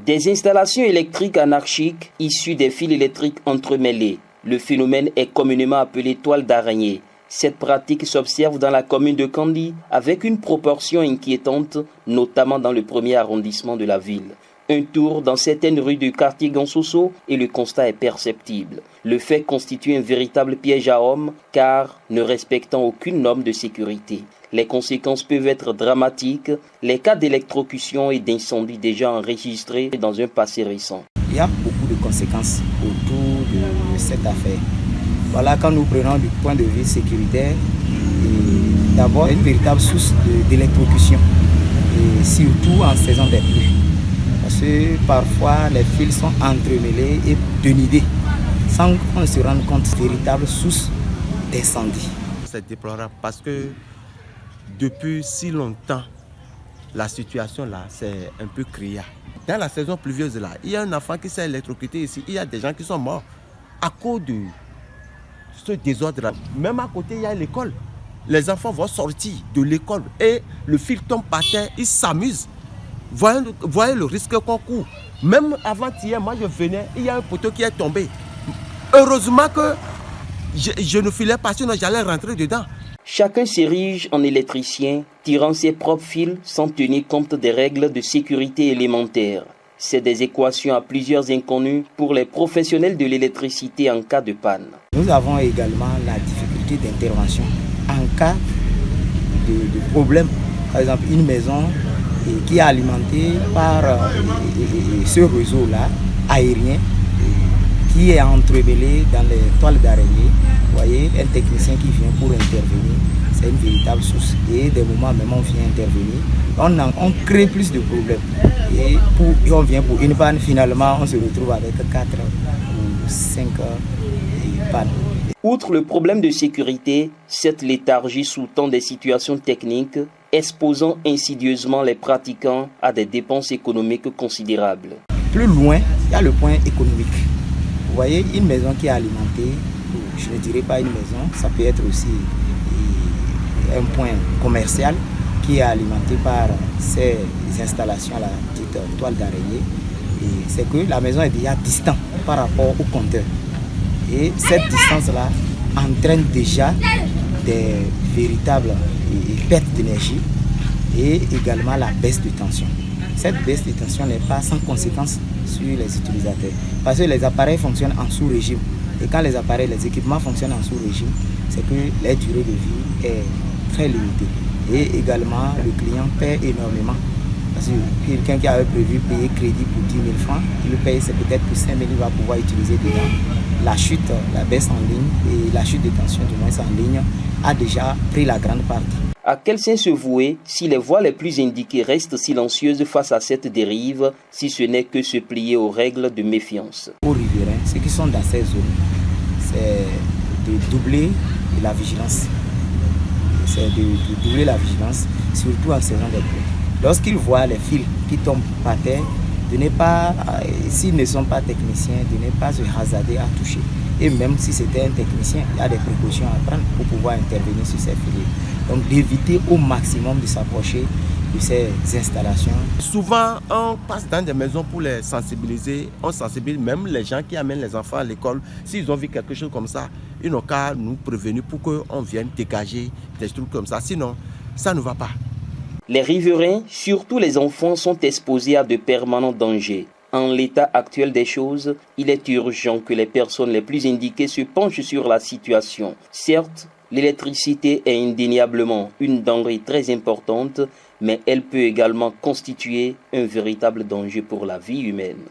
Des installations électriques anarchiques issues des fils électriques entremêlés. Le phénomène est communément appelé toile d'araignée. Cette pratique s'observe dans la commune de Kandji avec une proportion inquiétante, notamment dans le premier arrondissement de la ville. Un tour dans certaines rues du quartier Gansoso et le constat est perceptible. Le fait constitue un véritable piège à hommes car ne respectant aucune norme de sécurité. Les conséquences peuvent être dramatiques, les cas d'électrocution et d'incendie déjà enregistrés dans un passé récent. Il y a beaucoup de conséquences autour de cette affaire. Voilà, quand nous prenons du point de vue sécuritaire, d'abord une véritable source d'électrocution, et surtout en saison des pluies. Parce que parfois les fils sont entremêlés et dénudés, sans qu'on se rende compte de véritable source d'incendie. C'est déplorable parce que depuis si longtemps, la situation là, c'est un peu criard. Dans la saison pluvieuse là, il y a un enfant qui s'est électrocuté ici, il y a des gens qui sont morts à cause de ce désordre-là. Même à côté, il y a l'école. Les enfants vont sortir de l'école et le fil tombe par terre, ils s'amusent. Voyez le risque qu'on court. Même avant-hier, moi je venais, il y a un poteau qui est tombé. Heureusement que je ne filais pas, sinon j'allais rentrer dedans. Chacun s'érige en électricien, tirant ses propres fils sans tenir compte des règles de sécurité élémentaires. C'est des équations à plusieurs inconnues pour les professionnels de l'électricité en cas de panne. Nous avons également la difficulté d'intervention en cas de problème. Par exemple, une maison qui est alimentée par ce réseau-là, aérien, qui est entremêlé dans les toiles d'araignée. Vous voyez, un technicien qui vient pour intervenir, c'est une véritable source. Et des moments même on vient intervenir, on crée plus de problèmes. Et on vient pour une panne, finalement on se retrouve avec 4 ou 5 pannes. Outre le problème de sécurité, cette léthargie sous-tend des situations techniques, exposant insidieusement les pratiquants à des dépenses économiques considérables. Plus loin, il y a le point économique. Vous voyez, une maison qui est alimentée, je ne dirais pas une maison, ça peut être aussi un point commercial qui est alimenté par ces installations, la petite toile d'araignée. Et c'est que la maison est déjà distante par rapport au compteur. Et cette distance-là entraîne déjà des véritables pertes d'énergie et également la baisse de tension. Cette baisse de tension n'est pas sans conséquence sur les utilisateurs parce que les appareils fonctionnent en sous-régime. Et quand les équipements fonctionnent en sous-régime, c'est que la durée de vie est très limitée. Et également, le client paie énormément. Parce que quelqu'un qui avait prévu payer crédit pour 10 000 francs, il le paye, c'est peut-être que 5 000, il va pouvoir utiliser dedans. La chute, la baisse en ligne et la chute de tension, du moins en ligne, a déjà pris la grande partie. À quel sens se vouer si les voies les plus indiquées restent silencieuses face à cette dérive, si ce n'est que se plier aux règles de méfiance? Aux riverains, ceux qui sont dans ces zones, c'est de doubler la vigilance. C'est de doubler la vigilance, surtout en saison des pluies. Lorsqu'ils voient les fils qui tombent par terre, de ne pas, s'ils ne sont pas techniciens, de ne pas se hasarder à toucher. Et même si c'était un technicien, il y a des précautions à prendre pour pouvoir intervenir sur ces fils. Donc d'éviter au maximum de s'approcher de ces installations. Souvent, on passe dans des maisons pour les sensibiliser. On sensibilise même les gens qui amènent les enfants à l'école. S'ils ont vu quelque chose comme ça, ils n'ont qu'à nous prévenir pour qu'on vienne dégager des trucs comme ça. Sinon, ça ne va pas. Les riverains, surtout les enfants, sont exposés à de permanents dangers. En l'état actuel des choses, il est urgent que les personnes les plus indiquées se penchent sur la situation. Certes, l'électricité est indéniablement une denrée très importante, mais elle peut également constituer un véritable danger pour la vie humaine.